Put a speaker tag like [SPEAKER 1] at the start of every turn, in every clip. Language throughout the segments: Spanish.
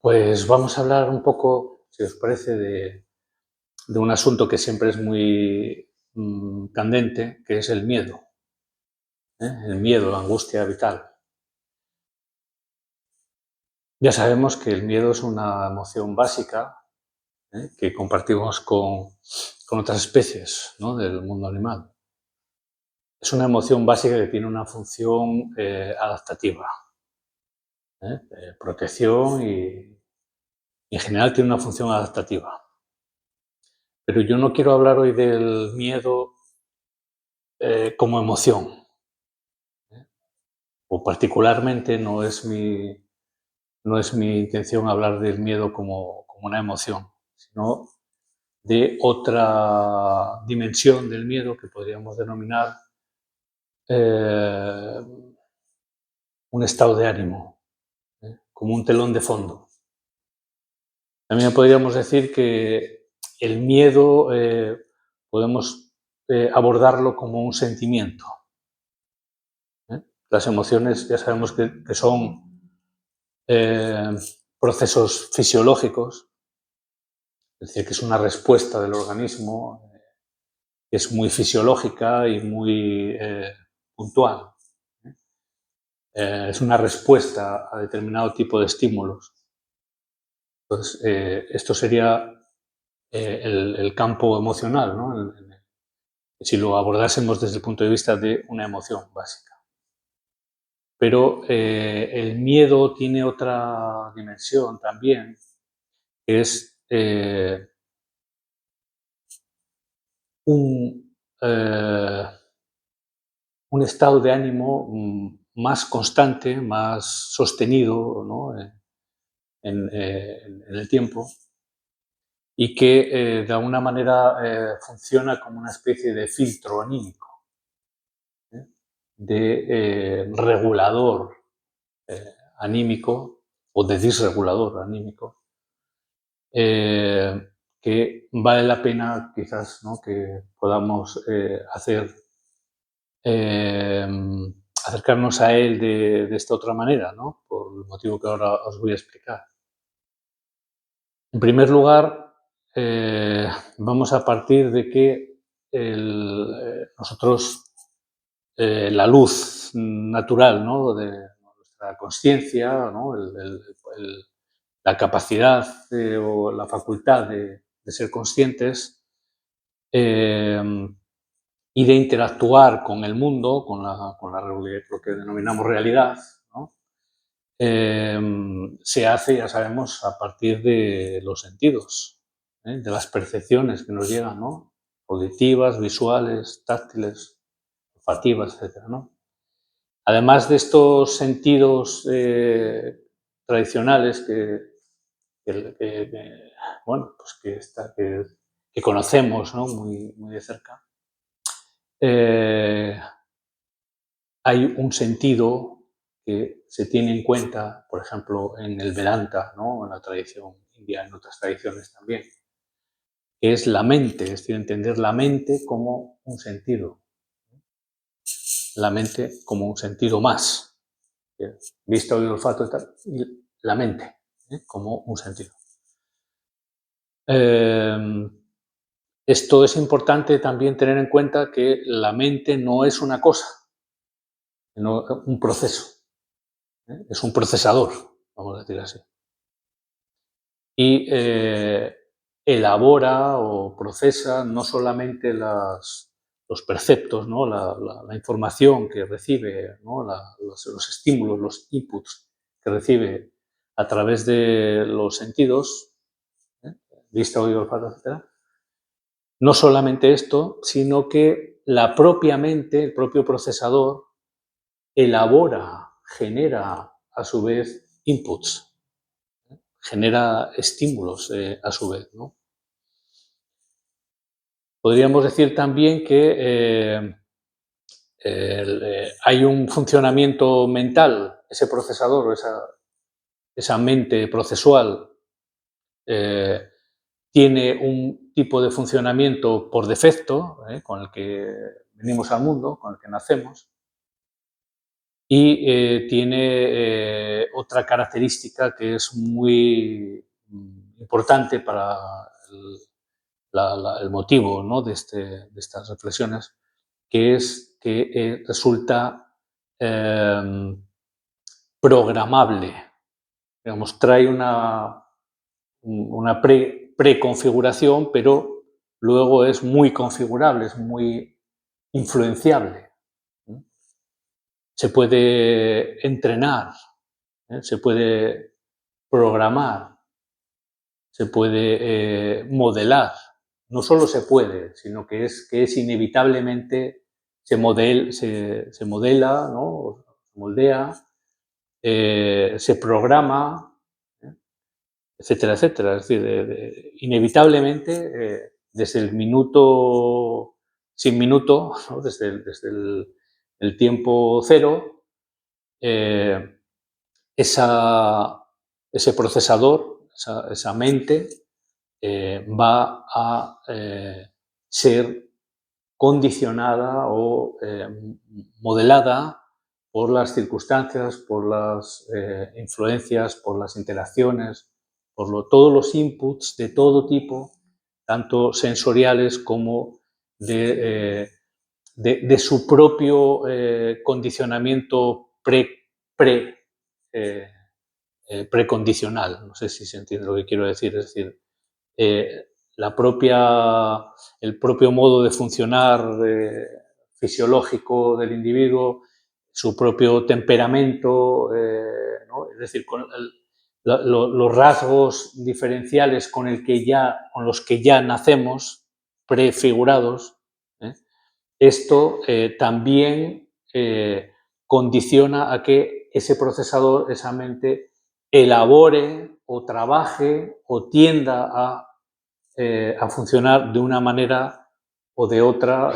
[SPEAKER 1] Pues vamos a hablar un poco, si os parece, de un asunto que siempre es muy candente, que es el miedo, ¿eh? El miedo, la angustia vital. Ya sabemos que el miedo es una emoción básica, que compartimos con otras especies, ¿no?, del mundo animal. Es una emoción básica que tiene una función adaptativa, protección y en general tiene una función adaptativa. Pero yo no quiero hablar hoy del miedo como emoción, o particularmente no es mi intención hablar del miedo como una emoción, sino de otra dimensión del miedo que podríamos denominar eh, un estado de ánimo, como un telón de fondo. También podríamos decir que el miedo podemos abordarlo como un sentimiento. ¿Eh? Las emociones ya sabemos que son eh, procesos fisiológicos, es decir, que es una respuesta del organismo, que es muy fisiológica y muy puntual. Es una respuesta a determinado tipo de estímulos. Entonces, esto sería el campo emocional, ¿no? Si lo abordásemos desde el punto de vista de una emoción básica. Pero el miedo tiene otra dimensión también, que es un, eh, un estado de ánimo más constante, más sostenido, ¿no?, en el tiempo y que de alguna manera funciona como una especie de filtro anímico, ¿eh? De regulador anímico o de disregulador anímico, eh, que vale la pena quizás, ¿no?, que podamos eh, acercarnos a él de esta otra manera, ¿no?, por el motivo que ahora os voy a explicar. En primer lugar, vamos a partir de que nosotros, la luz natural, ¿no?, de nuestra consciencia, ¿no?, la capacidad o la facultad de ser conscientes eh, y de interactuar con el mundo, lo que denominamos realidad, ¿no?, se hace, ya sabemos, a partir de los sentidos, de las percepciones que nos llegan, ¿no?, auditivas, visuales, táctiles, olfativas, etcétera, ¿no? Además de estos sentidos tradicionales bueno, pues que conocemos, ¿no?, muy, muy de cerca, eh, hay un sentido que se tiene en cuenta, por ejemplo, en el Vedanta, ¿no?, en la tradición india, en otras tradiciones también, que es la mente, es decir, entender la mente como un sentido, la mente como un sentido más, vista, oído, olfato y tal, y la mente como un sentido. Eh, Esto es importante también tener en cuenta que la mente no es una cosa, sino un proceso, es un procesador, vamos a decir así. Y elabora o procesa no solamente los preceptos, ¿no?, la información que recibe, ¿no?, los estímulos, los inputs que recibe a través de los sentidos, ¿eh? Vista, oído, olfato, etcétera. No solamente esto, sino que la propia mente, el propio procesador, elabora, genera a su vez inputs, genera estímulos a su vez, ¿no? Podríamos decir también que hay un funcionamiento mental, ese procesador o esa mente procesual eh, tiene un tipo de funcionamiento por defecto, con el que venimos al mundo, con el que nacemos, y tiene otra característica que es muy importante para el motivo, ¿no?, de estas reflexiones, que es que resulta programable. Digamos, trae una preconfiguración, pero luego es muy configurable, es muy influenciable. Se puede entrenar, se puede programar, se puede modelar. No solo se puede, sino que es inevitablemente se modela, ¿no?, se moldea, se programa, etcétera, etcétera. Es decir, inevitablemente, desde el minuto sin minuto, ¿no?, desde el tiempo cero, eh, ese procesador, esa mente, va a ser condicionada o modelada por las circunstancias, por las influencias, por las interacciones, por todos los inputs de todo tipo, tanto sensoriales como de su propio condicionamiento eh, precondicional. No sé si se entiende lo que quiero decir. Es decir, eh, el propio modo de funcionar fisiológico del individuo, su propio temperamento, ¿no? Es decir, los rasgos diferenciales con los que ya nacemos, prefigurados, ¿eh? Esto también condiciona a que ese procesador, esa mente, elabore o trabaje o tienda a funcionar de una manera o de otra,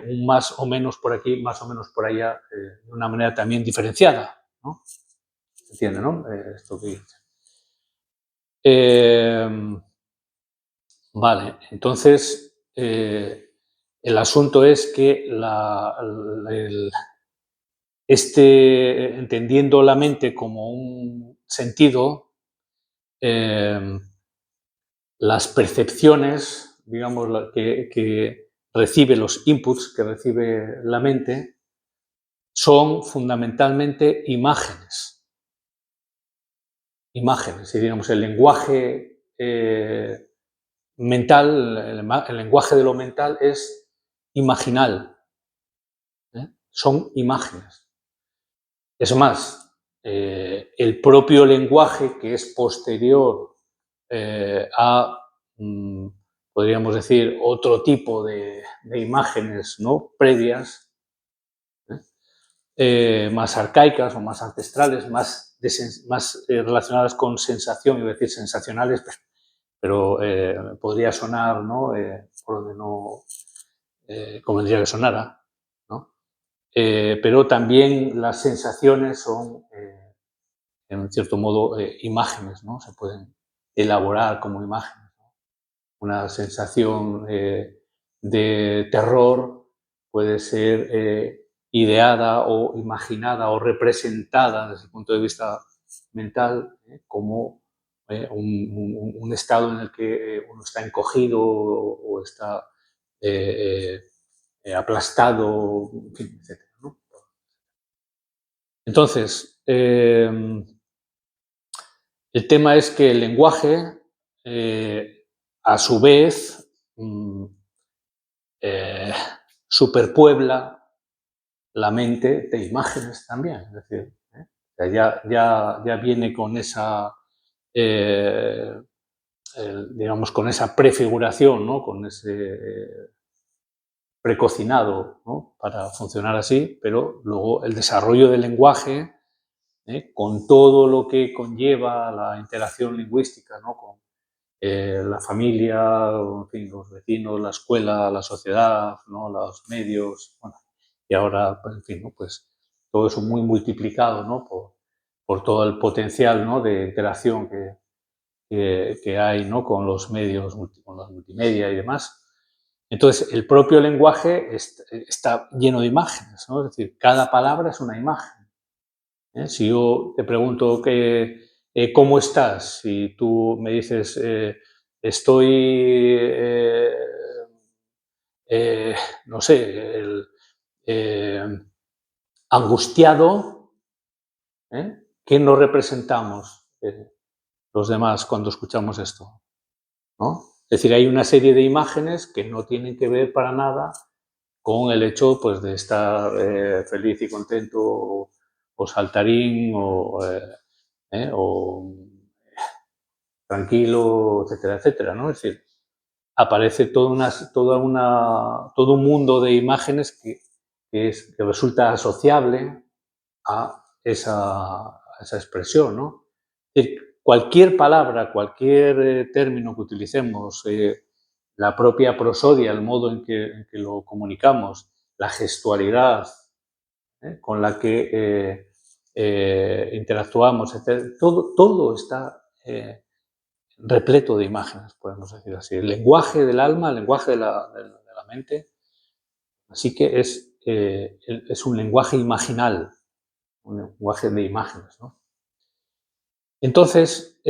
[SPEAKER 1] un más o menos por aquí, más o menos por allá, de una manera también diferenciada, ¿no? ¿Se entiende, no? Esto que dice. Vale, entonces el asunto es que entendiendo la mente como un sentido, las percepciones, digamos, que recibe, los inputs que recibe la mente, son fundamentalmente imágenes. Imágenes, y digamos, el lenguaje mental, el lenguaje de lo mental es imaginal, son imágenes. Es más, el propio lenguaje, que es posterior a, podríamos decir, otro tipo de imágenes, ¿no?, previas, más arcaicas o más ancestrales, más relacionadas con sensación, iba a decir sensacionales, pero podría sonar, ¿no?, por donde no convendría que sonara, ¿no? Pero también las sensaciones son, en cierto modo, imágenes, ¿no? Se pueden elaborar como imágenes, ¿no? Una sensación de terror puede ser ideada o imaginada o representada desde el punto de vista mental como un estado en el que uno está encogido o está aplastado, en fin, etc., ¿no? Entonces, el tema es que el lenguaje, a su vez, eh, superpuebla la mente de imágenes también. Es decir, o sea, ya viene con esa, digamos, con esa prefiguración, ¿no?, con ese precocinado, ¿no?, para funcionar así, pero luego el desarrollo del lenguaje, con todo lo que conlleva la interacción lingüística, ¿no?, con la familia, en fin, los vecinos, la escuela, la sociedad, ¿no?, los medios, bueno, y ahora, en fin, ¿no?, pues todo eso muy multiplicado, ¿no?, por todo el potencial, ¿no?, de interacción que hay, ¿no?, con los medios, con la multimedia y demás. Entonces, el propio lenguaje está lleno de imágenes, ¿no? Es decir, cada palabra es una imagen. Si yo te pregunto ¿cómo estás? Y tú me dices, estoy, no sé, eh, angustiado, ¿qué nos representamos los demás cuando escuchamos esto? ¿No? Es decir, hay una serie de imágenes que no tienen que ver para nada con el hecho pues, de estar feliz y contento o saltarín o tranquilo, etcétera, etcétera, ¿no? Es decir, aparece todo un mundo de imágenes que resulta asociable a esa expresión, ¿no? Es decir, cualquier palabra, cualquier término que utilicemos, la propia prosodia, el modo en que lo comunicamos, la gestualidad con la que interactuamos, etc., todo está repleto de imágenes, podemos decir así. El lenguaje del alma, el lenguaje de la mente, así que es un lenguaje imaginal, un lenguaje de imágenes, ¿no? Entonces,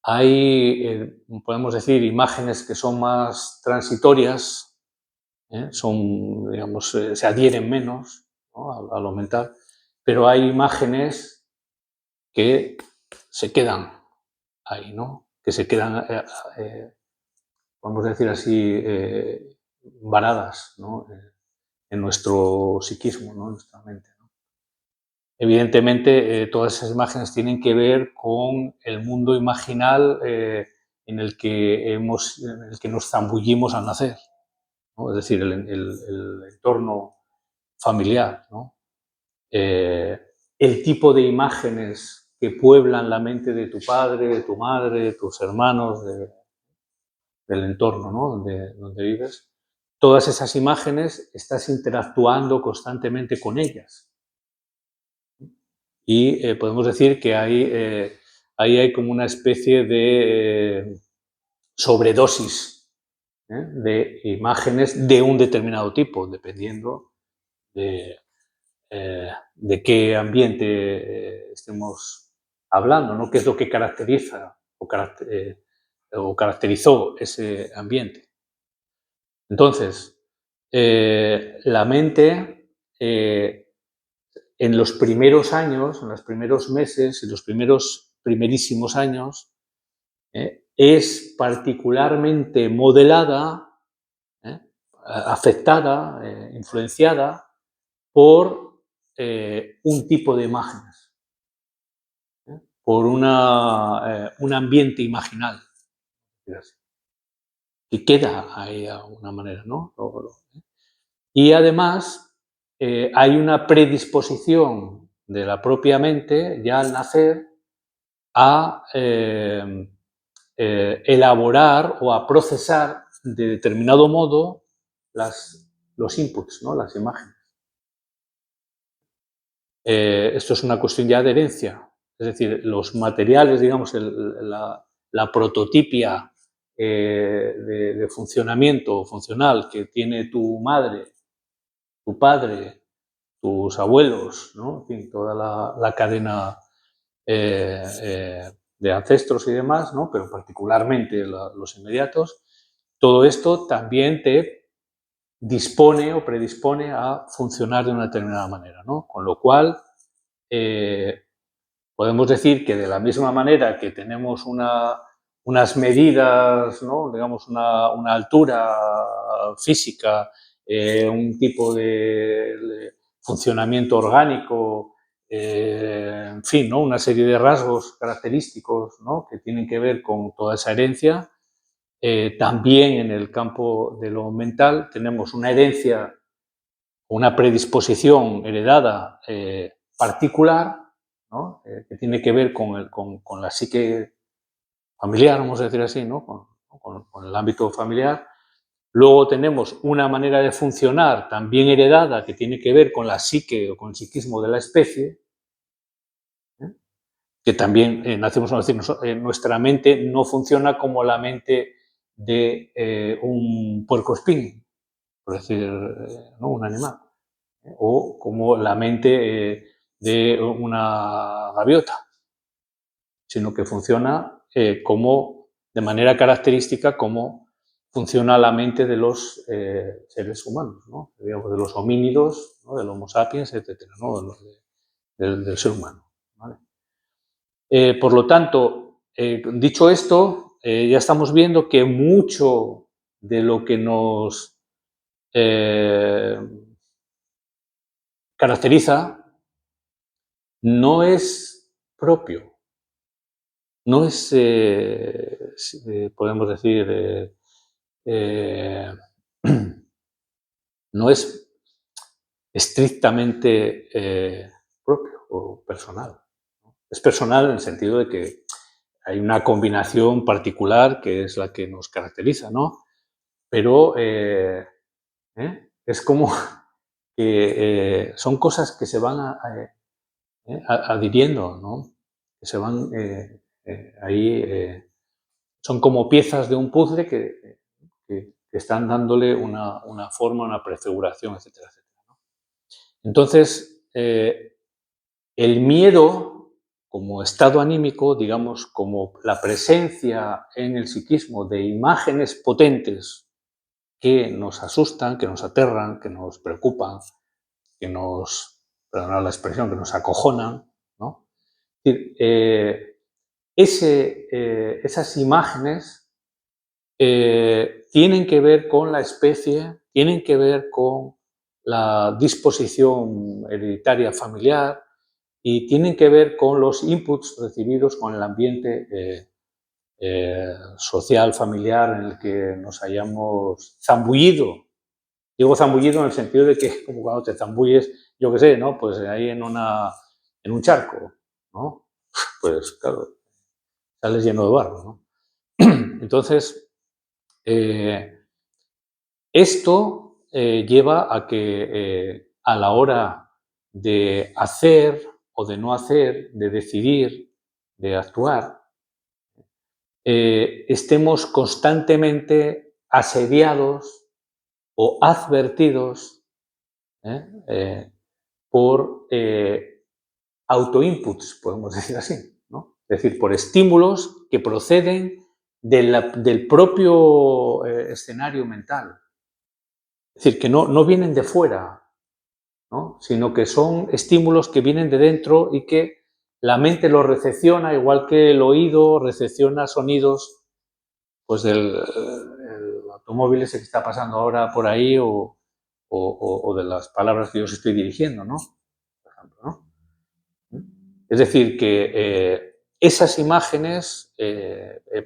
[SPEAKER 1] hay, podemos decir, imágenes que son más transitorias, digamos, se adhieren menos, ¿no?, a lo mental, pero hay imágenes que se quedan ahí, ¿no? Que se quedan, podemos decir así, varadas, ¿no?, en nuestro psiquismo, ¿no?, en nuestra mente, ¿no? Evidentemente, todas esas imágenes tienen que ver con el mundo imaginal en el que nos zambullimos al nacer, ¿no? Es decir, el entorno familiar, ¿no? El tipo de imágenes que pueblan la mente de tu padre, de tu madre, de tus hermanos, del entorno, ¿no?, donde vives. Todas esas imágenes estás interactuando constantemente con ellas. Y podemos decir que ahí hay como una especie de sobredosis de imágenes de un determinado tipo, dependiendo de qué ambiente estemos hablando, ¿no? ¿Qué es lo que caracteriza o caracterizó ese ambiente? Entonces, la mente en los primeros años, en los primeros meses, en los primerísimos años, es particularmente modelada, afectada, influenciada por un tipo de imágenes, por un ambiente imaginal, que queda ahí de alguna manera, ¿no? Y además hay una predisposición de la propia mente ya al nacer a elaborar o a procesar de determinado modo los inputs, ¿no?, las imágenes. Esto es una cuestión ya de herencia, es decir, los materiales, digamos, la prototipia de funcionamiento funcional que tiene tu madre, tu padre, tus abuelos, ¿no?, en fin, toda la cadena de ancestros y demás, ¿no?, pero particularmente los inmediatos, todo esto también te dispone o predispone a funcionar de una determinada manera, ¿no? Con lo cual, podemos decir que de la misma manera que tenemos unas medidas, ¿no?, digamos, una altura física, un tipo de funcionamiento orgánico, en fin, ¿no?, una serie de rasgos característicos, ¿no?, que tienen que ver con toda esa herencia. También en el campo de lo mental tenemos una herencia, una predisposición heredada particular, ¿no?, que tiene que ver con la psique familiar, vamos a decir así, ¿no?, con el ámbito familiar. Luego tenemos una manera de funcionar también heredada que tiene que ver con la psique o con el psiquismo de la especie, que también nacemos a decir, nuestra mente no funciona como la mente de un puercoespín, por decir, ¿no?, un animal, o como la mente de una gaviota, sino que funciona de manera característica como funciona la mente de los seres humanos, ¿no? Digamos, de los homínidos, ¿no? Del Homo sapiens, etcétera, ¿no? Del ser humano, ¿vale? Por lo tanto, dicho esto, ya estamos viendo que mucho de lo que nos caracteriza no es propio, no es, podemos decir, eh, no es estrictamente propio o personal. Es personal en el sentido de que hay una combinación particular que es la que nos caracteriza, ¿no? Pero es como que son cosas que se van adhiriendo, ¿no? Que se van ahí, son como piezas de un puzzle que están dándole una forma, una prefiguración, etcétera, etcétera, ¿no? Entonces, el miedo como estado anímico, digamos, como la presencia en el psiquismo de imágenes potentes que nos asustan, que nos aterran, que nos preocupan, que nos, perdonad la expresión, que nos acojonan, ¿no? Es decir, esas imágenes tienen que ver con la especie, tienen que ver con la disposición hereditaria familiar y tienen que ver con los inputs recibidos con el ambiente social, familiar en el que nos hayamos zambullido. Digo zambullido en el sentido de que como cuando te zambulles, yo qué sé, ¿no? Pues ahí en un charco, ¿no? Pues claro, sales lleno de barro, ¿no? Entonces, esto lleva a que a la hora de hacer o de no hacer, de decidir, de actuar, estemos constantemente asediados o advertidos por autoinputs, podemos decir así, ¿no? Es decir, por estímulos que proceden del propio escenario mental. Es decir, que no vienen de fuera, ¿no? Sino que son estímulos que vienen de dentro y que la mente los recepciona, igual que el oído recepciona sonidos pues del el automóvil ese que está pasando ahora por ahí o de las palabras que yo os estoy dirigiendo, ¿no? Por ejemplo, ¿no? Es decir, que esas imágenes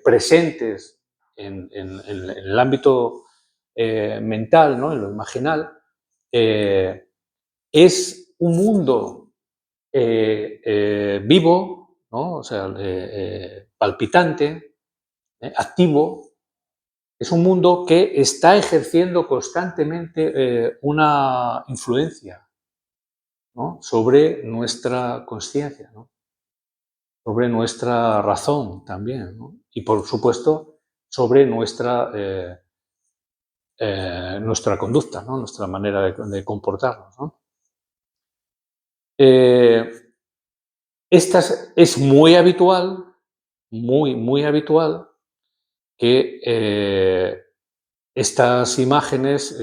[SPEAKER 1] presentes en el ámbito mental, ¿no? En lo imaginal, es un mundo vivo, ¿no? O sea, palpitante, activo. Es un mundo que está ejerciendo constantemente una influencia, ¿no? Sobre nuestra conciencia, ¿no? Sobre nuestra razón también, ¿no? Y por supuesto sobre nuestra conducta, ¿no? Nuestra manera de comportarnos, ¿no? Es muy habitual, muy habitual que estas imágenes,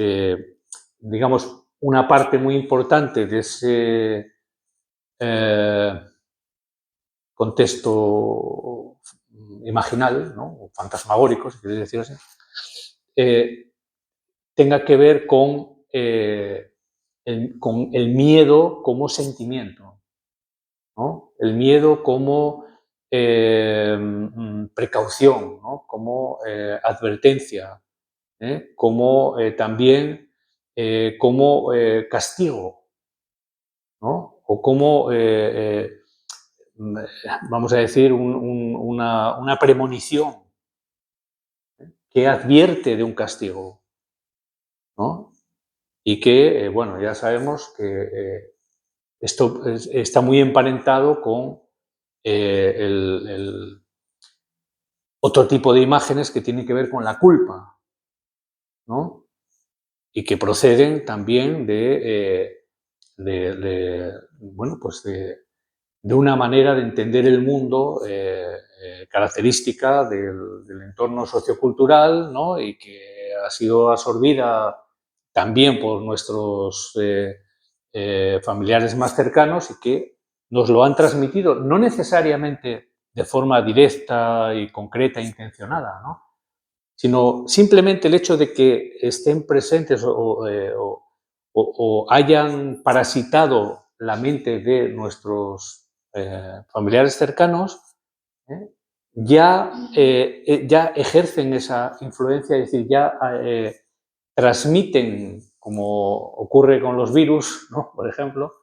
[SPEAKER 1] digamos, una parte muy importante de ese contexto imaginal, ¿no? O fantasmagórico, si queréis decir así, tenga que ver con el miedo como sentimiento, ¿no? El miedo como precaución, ¿no? Como advertencia, como también como castigo, ¿no? O como, vamos a decir, una premonición que advierte de un castigo, ¿no? Y que, bueno, ya sabemos que esto está muy emparentado con otro tipo de imágenes que tienen que ver con la culpa, ¿no? Y que proceden también de bueno, pues de una manera de entender el mundo característica del entorno sociocultural, ¿no? Y que ha sido absorbida también por nuestros familiares más cercanos y que nos lo han transmitido, no necesariamente de forma directa y concreta e intencionada, ¿no? Sino simplemente el hecho de que estén presentes o hayan parasitado la mente de nuestros familiares cercanos, ¿eh? Ya ejercen esa influencia, es decir, ya transmiten, como ocurre con los virus, ¿no? Por ejemplo,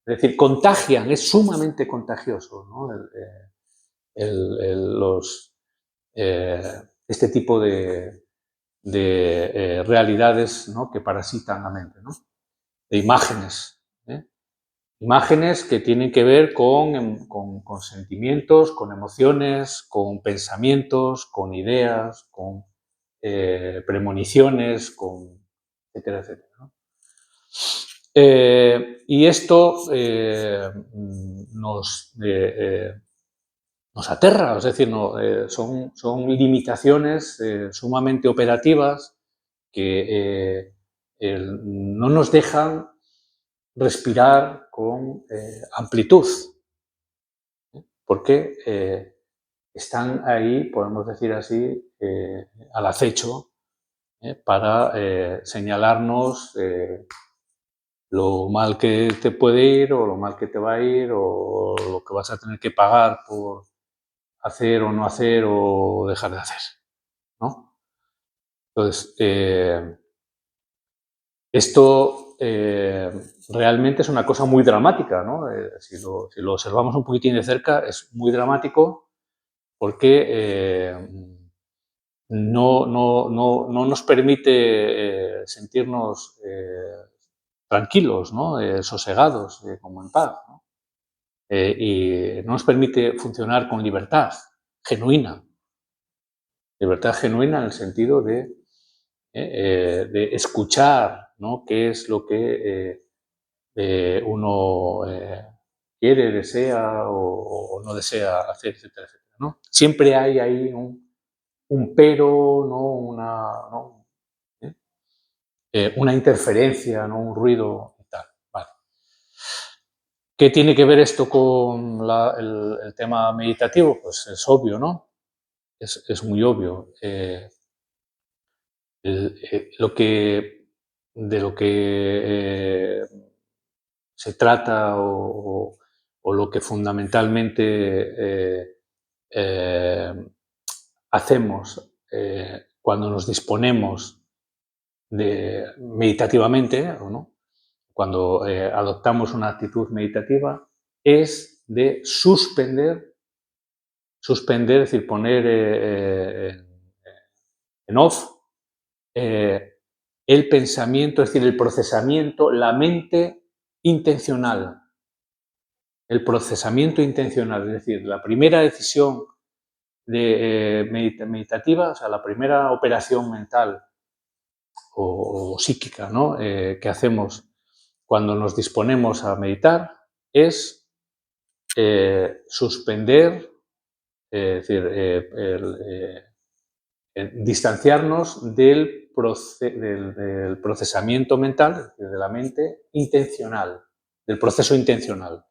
[SPEAKER 1] es decir, contagian, es sumamente contagioso, ¿no? Este tipo de realidades, ¿no? Que parasitan la mente, ¿no? De imágenes. Imágenes que tienen que ver con sentimientos, con emociones, con pensamientos, con ideas, con premoniciones, con etcétera, etcétera, ¿no? Y esto nos aterra, es decir, no, son limitaciones sumamente operativas que no nos dejan respirar con amplitud, porque están ahí, podemos decir así, al acecho para señalarnos lo mal que te puede ir o lo mal que te va a ir o lo que vas a tener que pagar por hacer o no hacer o dejar de hacer, ¿no? Entonces, esto realmente es una cosa muy dramática, ¿no? Si lo observamos un poquitín de cerca, es muy dramático porque no nos permite sentirnos tranquilos, ¿no? Sosegados, como en paz, ¿no? Y no nos permite funcionar con libertad genuina. Libertad genuina en el sentido de escuchar, ¿no? Qué es lo que uno quiere, desea o no desea hacer, etcétera, etcétera, ¿no? Siempre hay ahí un pero, ¿no? Una interferencia, ¿no? Un ruido y tal. Vale. ¿Qué tiene que ver esto con el tema meditativo? Pues es obvio, ¿no? Es muy obvio. Lo que, de lo que se trata o lo que fundamentalmente eh, hacemos cuando nos disponemos meditativamente, ¿o no? Cuando adoptamos una actitud meditativa, es de suspender, es decir, poner en off el pensamiento, es decir, el procesamiento, la mente intencional. El procesamiento intencional, es decir, la primera decisión meditativa, o sea, la primera operación mental o psíquica, ¿no? Que hacemos cuando nos disponemos a meditar es suspender, es decir, distanciarnos del procesamiento mental, de la mente intencional, del proceso intencional,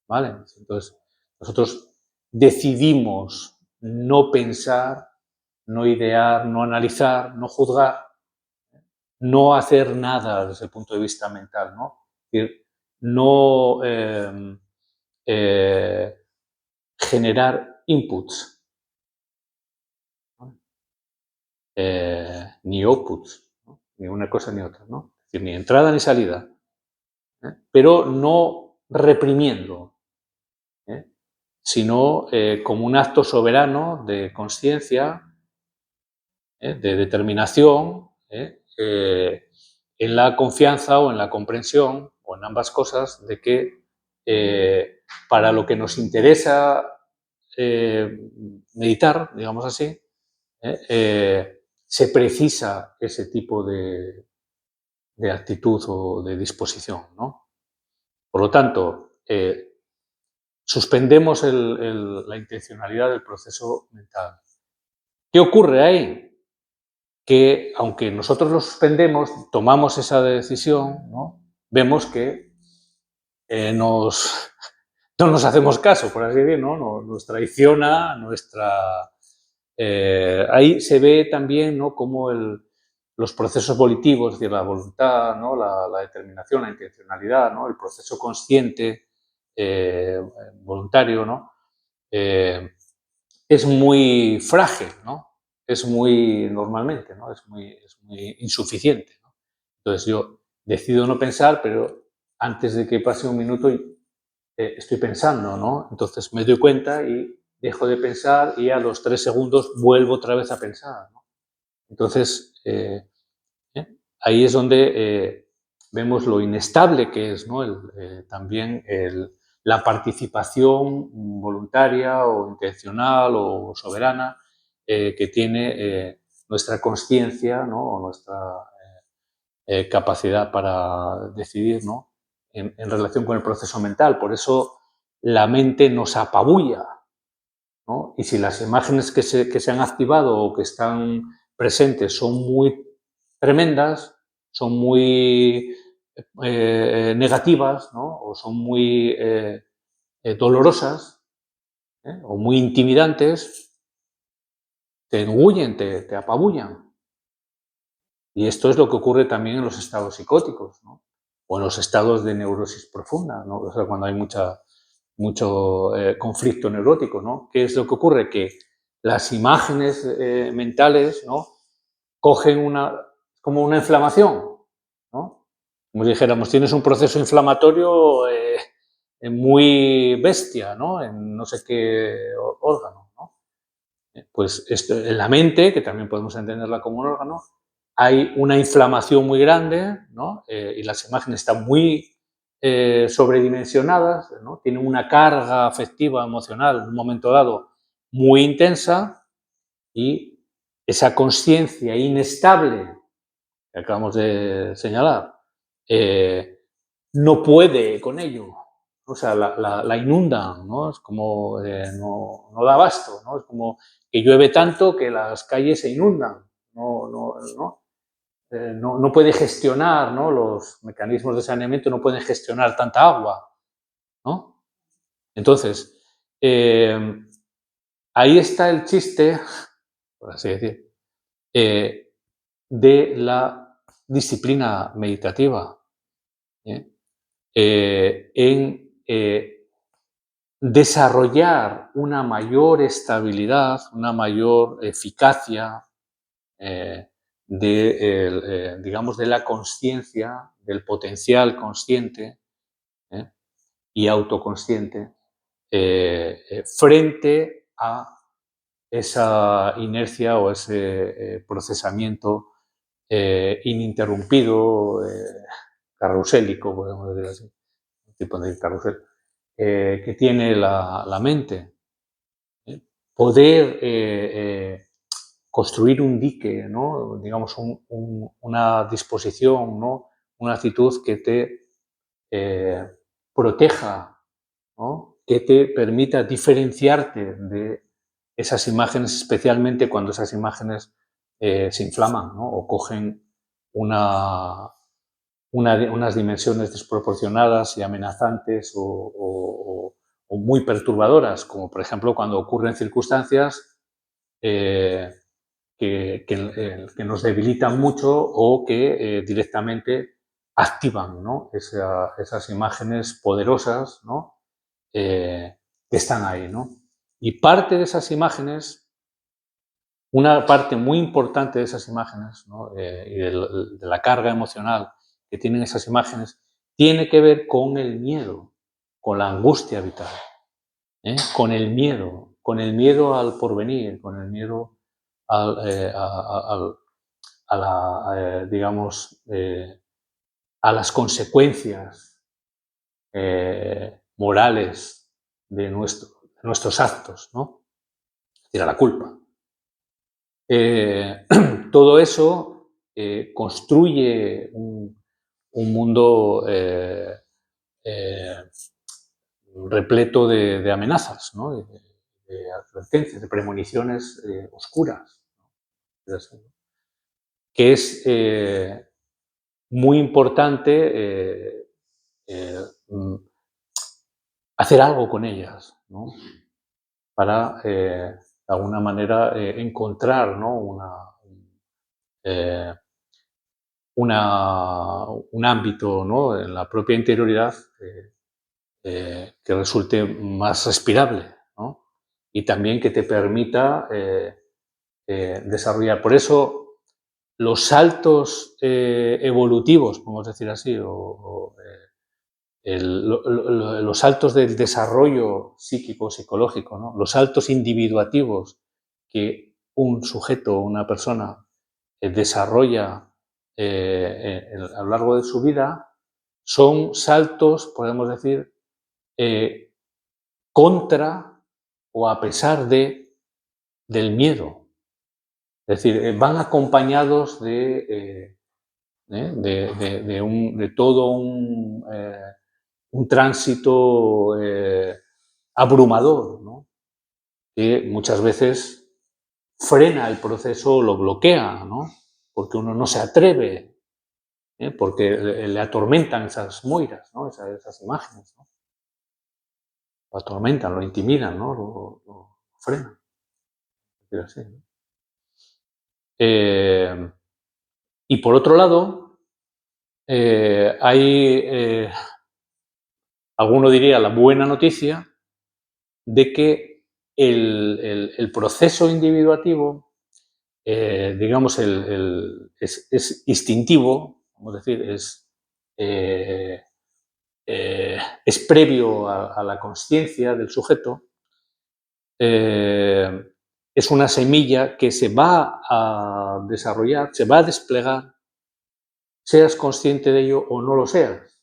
[SPEAKER 1] ¿vale? Entonces, nosotros decidimos no pensar, no idear, no analizar, no juzgar, no hacer nada desde el punto de vista mental, ¿no? Es decir, no generar inputs, ¿no? Ni outputs, ¿no? Ni una cosa ni otra, ¿no? Es decir, ni entrada ni salida, pero no reprimiendo, ¿eh? Sino como un acto soberano de conciencia, de determinación, en la confianza o en la comprensión, o en ambas cosas, de que para lo que nos interesa meditar, digamos así, se precisa ese tipo de actitud o de disposición, ¿no? Por lo tanto, suspendemos la intencionalidad del proceso mental. ¿Qué ocurre ahí? Que aunque nosotros lo suspendemos, tomamos esa decisión, ¿no? Vemos que no nos hacemos caso, por así decirlo, ¿no? Nos traiciona ahí se ve también, ¿no?, cómo los procesos volitivos, es decir, la voluntad, ¿no?, la determinación, la intencionalidad, ¿no?, el proceso consciente, voluntario, ¿no?, es muy frágil, ¿no? Es muy, normalmente, ¿no? Es muy insuficiente, ¿no? Entonces yo decido no pensar, pero antes de que pase un minuto estoy pensando, ¿no? Entonces me doy cuenta y dejo de pensar y a los 3 segundos vuelvo otra vez a pensar, ¿no? Entonces, ahí es donde vemos lo inestable que es, ¿no?, también la participación voluntaria o intencional o soberana que tiene nuestra conciencia, ¿no?, o nuestra capacidad para decidir, ¿no?, en relación con el proceso mental. Por eso la mente nos apabulla, ¿no? Y si las imágenes que se han activado o que están presentes son muy tremendas, son muy negativas, ¿no?, o son muy dolorosas, o muy intimidantes, te engullen, te apabullan. Y esto es lo que ocurre también en los estados psicóticos, ¿no?, o en los estados de neurosis profunda, ¿no? O sea, cuando hay mucho conflicto neurótico, ¿no? ¿Qué es lo que ocurre? Que las imágenes mentales, ¿no?, cogen como una inflamación, ¿no? Como si dijéramos, tienes un proceso inflamatorio muy bestia, ¿no?, en no sé qué órgano, ¿no? Pues esto, en la mente, que también podemos entenderla como un órgano, hay una inflamación muy grande, ¿no?, y las imágenes están muy sobredimensionadas, ¿no?, tienen una carga afectiva, emocional, en un momento dado, muy intensa, y esa conciencia inestable que acabamos de señalar, no puede con ello. O sea, la inundan, ¿no? Es como no da abasto, ¿no? Es como que llueve tanto que las calles se inundan. No puede gestionar, ¿no? Los mecanismos de saneamiento no pueden gestionar tanta agua, ¿no? Entonces, ahí está el chiste, por así decir, de la disciplina meditativa, ¿eh? En desarrollar una mayor estabilidad, una mayor eficacia digamos, de la conciencia, del potencial consciente ¿eh? Y autoconsciente frente a esa inercia o ese procesamiento ininterrumpido, carrusélico, podemos decir así, un tipo de carrusel, que tiene la mente. Poder construir un dique, ¿no?, digamos, una disposición, ¿no?, una actitud que te proteja, ¿no?, que te permita diferenciarte de esas imágenes, especialmente cuando esas imágenes se inflaman, ¿no?, o cogen unas dimensiones desproporcionadas y amenazantes o muy perturbadoras, como por ejemplo cuando ocurren circunstancias que nos debilitan mucho o que directamente activan, ¿no?, esas imágenes poderosas, ¿no?, que están ahí, ¿no? Y parte de esas imágenes, una parte muy importante de esas imágenes, ¿no?, y de la carga emocional que tienen esas imágenes, tiene que ver con el miedo, con la angustia vital, con el miedo al porvenir, con el miedo digamos, a las consecuencias morales de nuestros actos, ¿no? Es decir, a la culpa. Todo eso construye un mundo repleto de amenazas, ¿no? De advertencias, de premoniciones oscuras, ¿no? Que es muy importante hacer algo con ellas, ¿no? Para, de alguna manera, encontrar, ¿no? Eh, un ámbito, ¿no? En la propia interioridad que resulte más respirable, ¿no? Y también que te permita desarrollar. Por eso los saltos evolutivos, podemos decir así, los saltos del desarrollo psíquico, psicológico, ¿no? Los saltos individuativos que un sujeto, una persona, desarrolla a lo largo de su vida, son saltos, podemos decir, contra o a pesar del miedo. Es decir, van acompañados de todo un tránsito abrumador, ¿no? Que muchas veces frena el proceso o lo bloquea, ¿no? Porque uno no se atreve, porque le atormentan esas moiras, ¿no? Esas imágenes, ¿no? Lo atormentan, lo intimidan, ¿no? Lo frenan. Así, ¿no? Y por otro lado, hay, alguno diría, la buena noticia de que el proceso individuativo, digamos, es instintivo, vamos a decir, es previo a la consciencia del sujeto, es una semilla que se va a desarrollar, se va a desplegar, seas consciente de ello o no lo seas,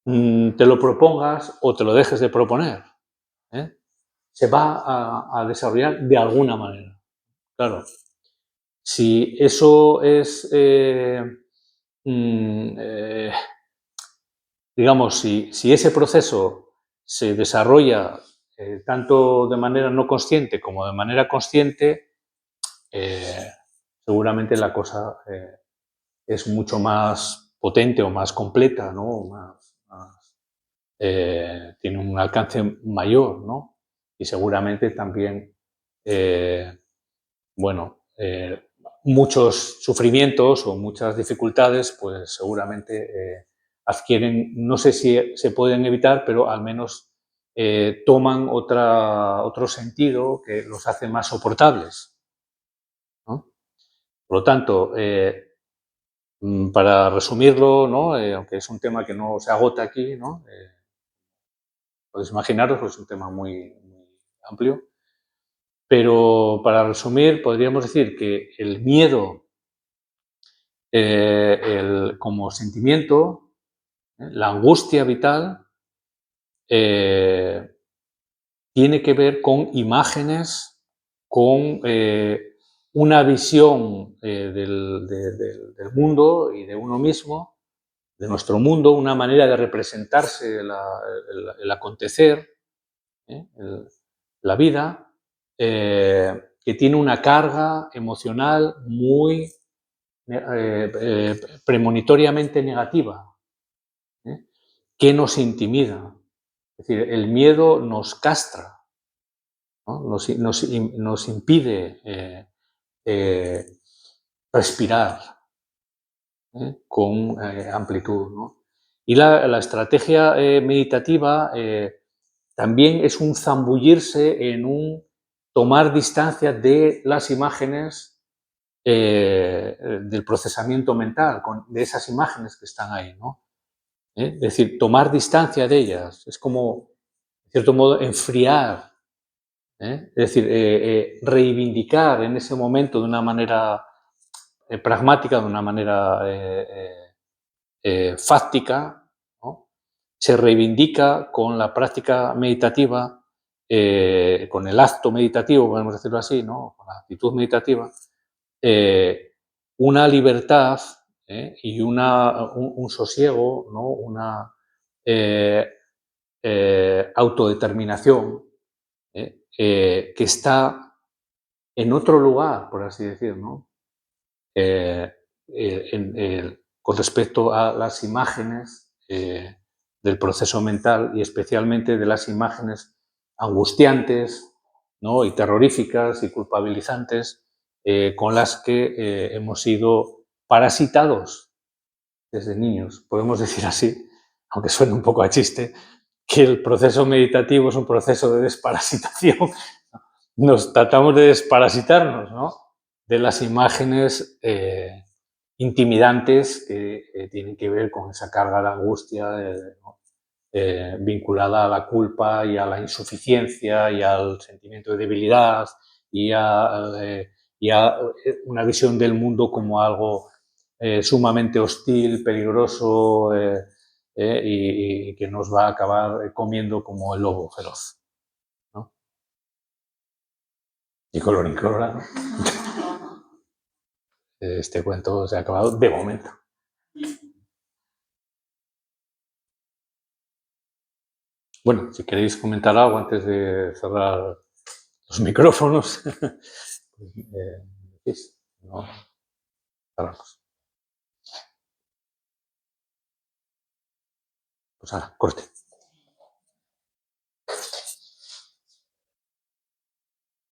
[SPEAKER 1] te lo propongas o te lo dejes de proponer, ¿eh? Se va a desarrollar de alguna manera. Claro, si eso es, digamos, si ese proceso se desarrolla tanto de manera no consciente como de manera consciente, seguramente la cosa es mucho más potente o más completa, ¿no? Tiene un alcance mayor, ¿no? Y seguramente también, bueno, muchos sufrimientos o muchas dificultades, pues seguramente adquieren, no sé si se pueden evitar, pero al menos toman otro sentido que los hace más soportables, ¿no? Por lo tanto, para resumirlo, ¿no? Aunque es un tema que no se agota aquí, ¿no? Podéis imaginaros, pues es un tema muy amplio. Pero para resumir, podríamos decir que el miedo como sentimiento, la angustia vital, tiene que ver con imágenes, con una visión del mundo y de uno mismo, de nuestro mundo, una manera de representarse el acontecer, la vida, que tiene una carga emocional muy premonitoriamente negativa, que nos intimida. Es decir, el miedo nos castra, ¿no? Nos impide respirar con amplitud, ¿no? Y la estrategia meditativa también es un zambullirse en un tomar distancia de las imágenes del procesamiento mental, de esas imágenes que están ahí, ¿no? Es decir, tomar distancia de ellas, es como, de cierto modo, enfriar, es decir, reivindicar en ese momento de una manera pragmática, de una manera fáctica, ¿no? Se reivindica con la práctica meditativa, con el acto meditativo, podemos decirlo así, ¿no? Con la actitud meditativa, una libertad y un sosiego, ¿no? autodeterminación, que está en otro lugar, por así decir, ¿no? Con respecto a las imágenes del proceso mental y especialmente de las imágenes angustiantes, ¿no? Y terroríficas y culpabilizantes con las que hemos sido parasitados desde niños. Podemos decir así, aunque suene un poco a chiste, que el proceso meditativo es un proceso de desparasitación. Nos tratamos de desparasitarnos, ¿no? De las imágenes intimidantes que tienen que ver con esa carga de angustia ¿no? Vinculada a la culpa y a la insuficiencia y al sentimiento de debilidad y a una visión del mundo como algo sumamente hostil, peligroso y que nos va a acabar comiendo como el lobo feroz, ¿no? Y colorín colorado, este cuento se ha acabado de momento. Bueno, si queréis comentar algo antes de cerrar los micrófonos, pues, no, cerramos. Pues ahora, corte.